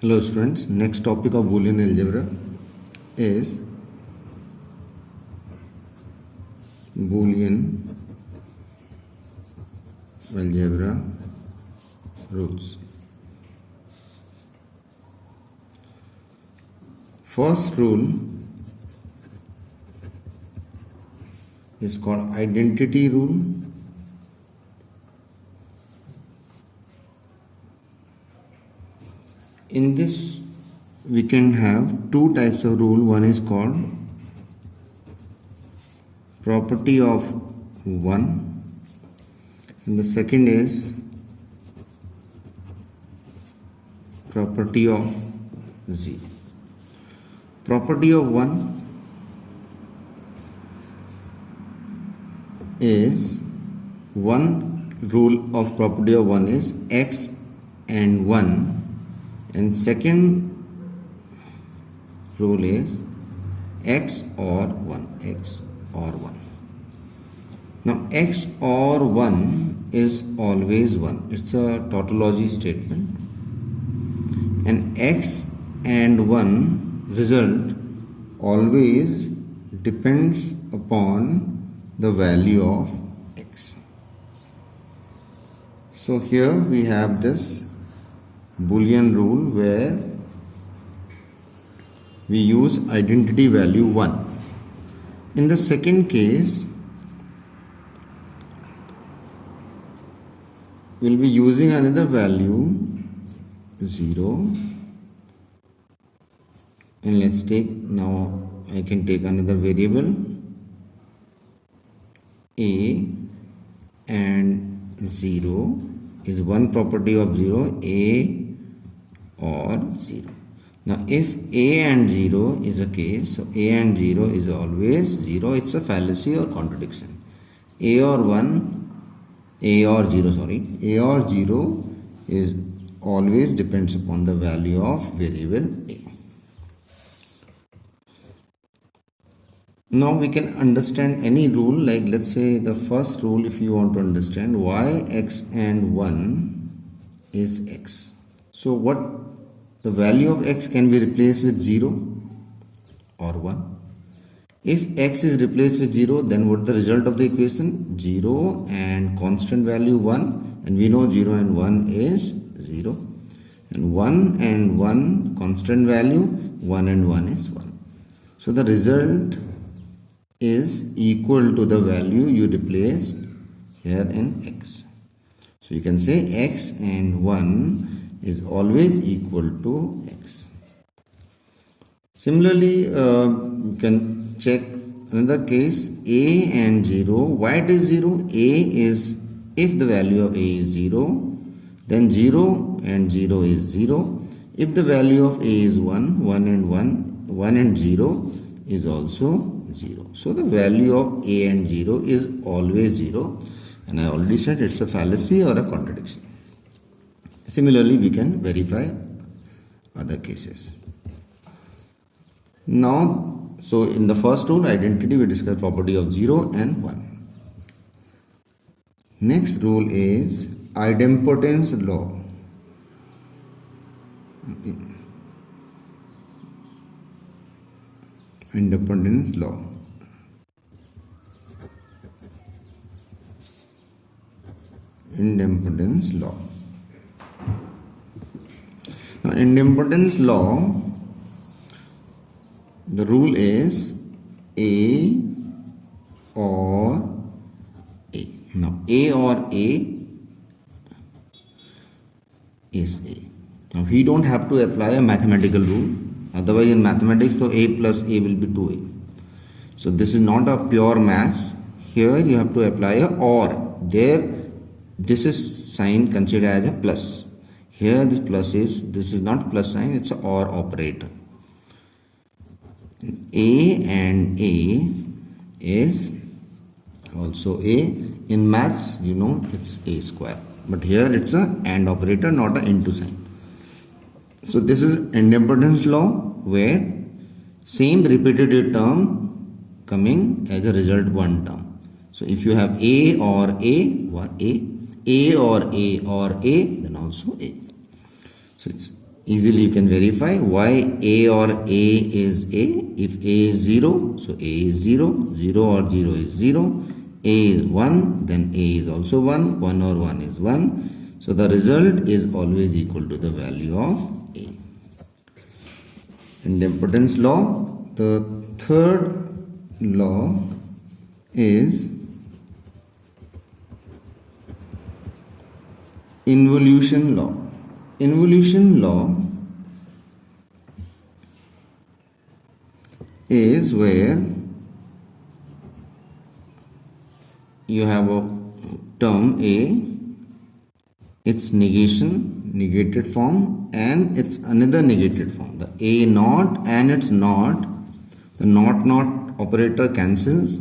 Hello students, next topic of Boolean Algebra is Boolean Algebra rules. First rule is called identity rule. In this we can have two types of rule. One is called property of 1 and the second is property of 0. Property of 1 is one rule of property of 1 is x and 1. And second rule is x or 1, x or 1. Now x or 1 is always 1. It's a tautology statement. And x and 1 result always depends upon the value of x. So here we have this Boolean rule where we use identity value 1. In the second case, we'll be using another value 0, and let's take, now I can take another variable a, and 0 is one property of 0, a or 0. Now if a and 0 is a case, so a and 0 is always 0. It's a fallacy or contradiction. A or 0 is always depends upon the value of variable a. Now we can understand any rule, like let's say the first rule, if you want to understand why x and 1 is x. So what the value of x can be replaced with 0 or 1. If x is replaced with 0, then what the result of the equation? 0 and constant value 1, and we know 0 and 1 is 0, and 1 and 1 constant value, 1 and 1 is 1. So the result is equal to the value you replaced here in x. So you can say x and 1 is always equal to x. Similarly, you can check another case, a and 0. Why it is 0? A is, if the value of a is 0, then 0 and 0 is 0. If the value of a is 1, 1 and 0 is also 0. So the value of a and 0 is always 0, and I already said it's a fallacy or a contradiction. Similarly, we can verify other cases. Now, so in the first rule, identity, we discussed property of 0 and 1. Next rule is idempotence law. Indempotence law. Indempotence law. Now, indempotence law, the rule is a or a. Now, a or a is a. Now, we don't have to apply a mathematical rule. Otherwise, in mathematics, so a plus a will be 2a. So, this is not a pure math. Here, you have to apply a or. There, this is sign considered as a plus. Here, this plus is, this is not plus sign, it's an or operator. A and a is also a. In maths, you know, it's a square. But here, it's a and operator, not an into sign. So this is indempotence law, where same repetitive term coming as a result one term. So if you have a or a or a or a, then also a. So it's easily you can verify why A or A is A. If A is 0, so A is 0, 0 or 0 is 0. A is 1, then A is also 1, 1 or 1 is 1. So the result is always equal to the value of A. Indempotence law, the third law is involution law. Involution law is where you have a term A, its negation, negated form, and its another negated form. The A naught and its naught, the naught operator cancels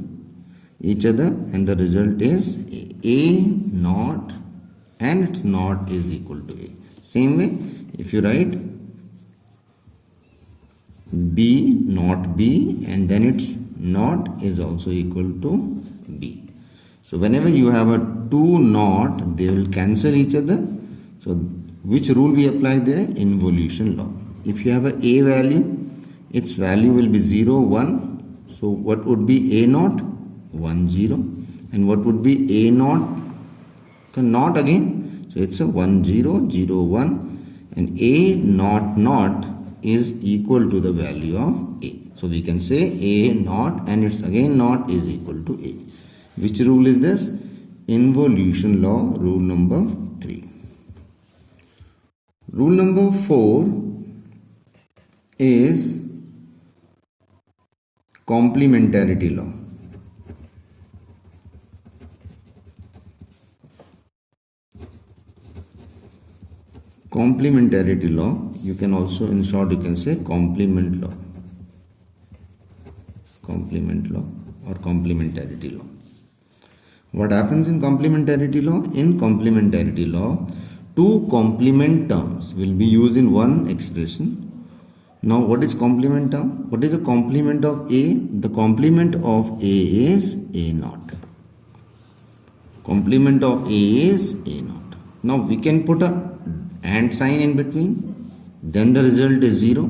each other, and the result is A naught and its naught is equal to A. Same way, if you write B naught B and then its naught is also equal to B. So whenever you have a two naught, they will cancel each other. So which rule we apply there? Involution law. If you have a value, its value will be 0, 1. So what would be A naught? 1, 0. And what would be A naught? So naught again. So it's a 1, 0, 0, 1. And A naught is equal to the value of A. So we can say A naught and its again naught is equal to A. Which rule is this? Involution law, rule number 3. Rule number 4 is complementarity law. Complementarity law, you can also, in short, you can say complement law. Complement law or complementarity law. What happens in complementarity law? In complementarity law, two complement terms will be used in one expression. Now, what is complement term? What is the complement of A? The complement of A is A naught. Complement of A is A naught. Now, we can put a and sign in between, then the result is 0.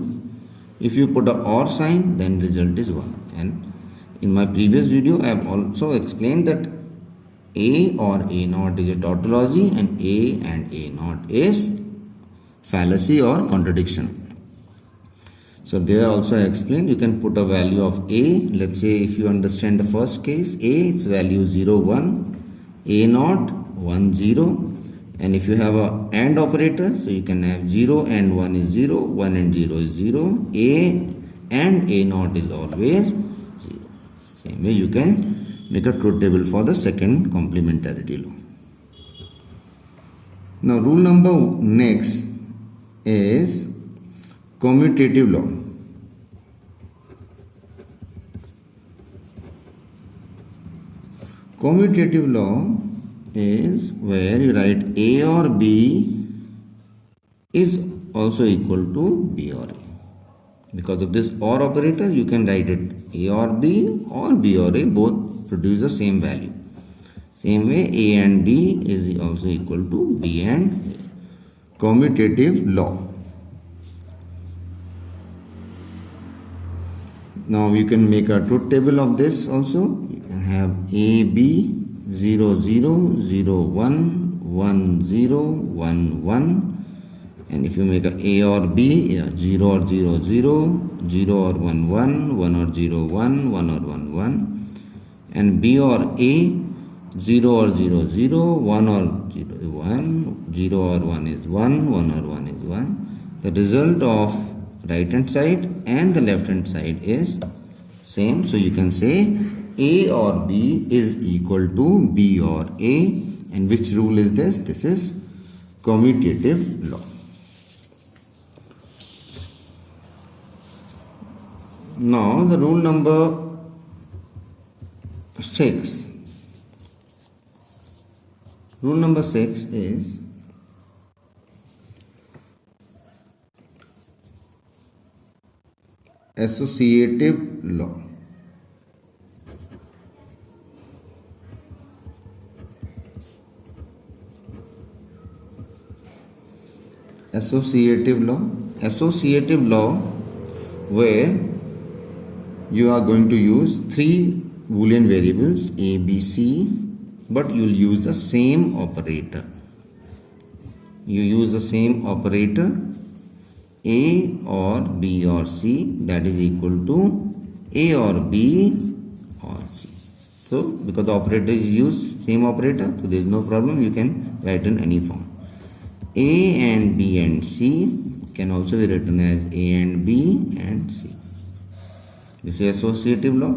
If you put a or sign, then result is 1. And in my previous video, I have also explained that A or A naught is a tautology and A naught is fallacy or contradiction. So there also I explained you can put a value of A. Let's say if you understand the first case, A, its value 0, 1, A naught 1, 0. And if you have a AND operator, so you can have 0 and 1 is 0, 1 and 0 is 0, A and A naught is always 0. Same way you can make a truth table for the second complementarity law. Now rule number next is commutative law. Commutative law is where you write A or B is also equal to B or A. Because of this OR operator, you can write it A or B or B or A, both produce the same value. Same way A and B is also equal to B and A. Commutative law. Now you can make a truth table of this also. You can have A, B, 0, 0, 0, 1, 1, 0, 1, 1. And if you make a or B, 0 or 0, 0, 0 or 1, 1, 1 or 0, 1, 1 or 1, 1. And B or A, 0 or 0, 0, 1 or 0, 1, 0 or 1 is 1, 1 or 1 is 1. The result of right hand side and the left hand side is same. So you can say A or B is equal to B or A. And which rule is this? This is commutative law. Now the rule number 6. Rule number 6 is associative law. Associative law. associative law where you are going to use three Boolean variables A, B, C, but you'll use the same operator. You use the same operator A or B or C, that is equal to A or B or C. So because the operator is used, same operator, so there is no problem, you can write in any form. A and B and C can also be written as A and B and C. This is associative law.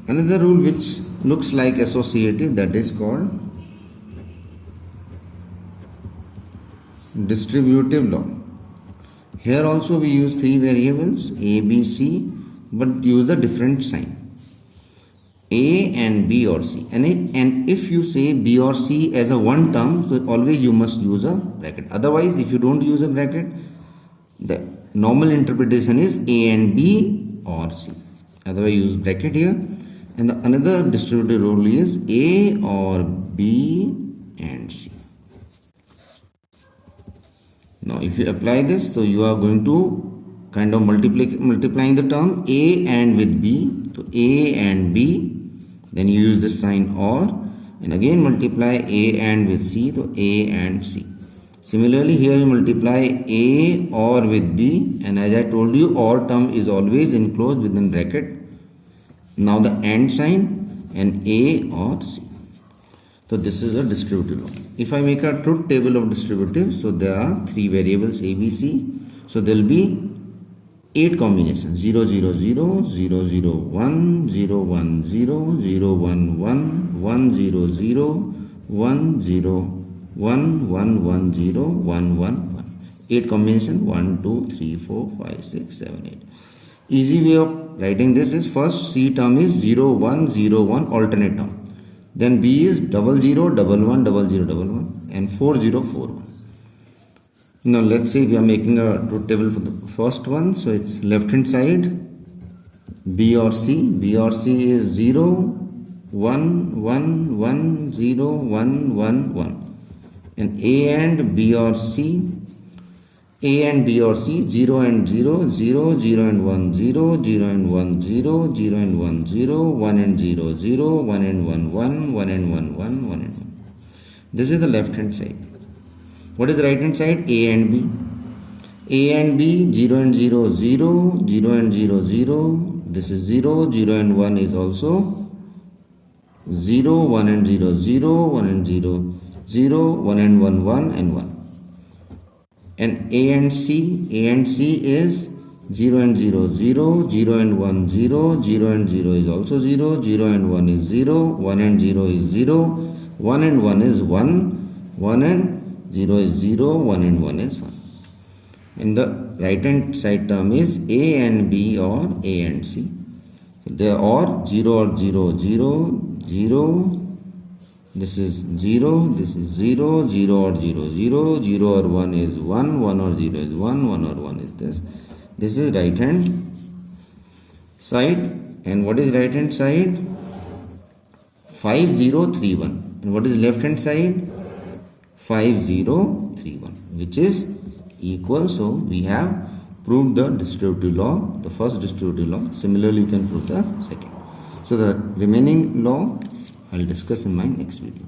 Another rule which looks like associative, that is called distributive law. Here also we use three variables A, B, C, but use the different sign. A and B or C, and if you say B or C as a one term, so always you must use a bracket. Otherwise, if you don't use a bracket, the normal interpretation is A and B or C. Otherwise, use bracket here. And the another distributive rule is A or B and C. Now, if you apply this, so you are going to kind of multiplying the term A and with B. So A and B. Then you use this sign OR, and again multiply A and with C, so A and C. Similarly, here you multiply A OR with B, and as I told you, OR term is always enclosed within bracket. Now the AND sign and A or C. So this is a distributive law. If I make a truth table of distributive, so there are three variables A, B, C. So there will be 8 combinations 0 0 0 0 0 1 0 1 0 0 1 1 1 0 0 1 0 1 1 1 0 1 1 1. 8 combination 1 2 3 4 5 6 7 8. Easy way of writing this is first C term is 0 1 0 1 alternate term. Then B is 0 0 1 1 0 0 1 1 and 4 0 4 1. Now let's say we are making a truth table for the first one. So it's left hand side B or C. B or C is 0 1 1 1 0 1 1 1. And A and B or C. A and B or C 0 and 0 0 0 and 1 0 0 and 1 0 0 and 1 0 1 and 0 0 1 and 1 1 1 and 1 1 1 and 1. This is the left hand side. What is right hand side? A and B. A and B 0 and 0 0 0 and 0 0. This is 0 0 and 1 is also 0 1 and 0 0 1 and 0 0 1 and 1 1 and 1. And A and C is 0 and 0 0 0 and 1 0 0 and 0 is also 0 0 and 1 is 0 1 and 0 is 0 1 and 1 is 1 1 and 0 is 0, 1 and 1 is 1. And the right hand side term is A and B or A and C. They are 0 or 0, 0, 0. This is 0, this is 0, 0 or 0, 0, 0 or 1 is 1, 1 or 0 is 1, 1 or 1 is this. This is right hand side. And what is right hand side? 5, 0, 3, 1. And what is left hand side? 5 0 3 1, which is equal. So we have proved the distributive law, the first distributive law. Similarly, you can prove the second. So the remaining law I'll discuss in my next video.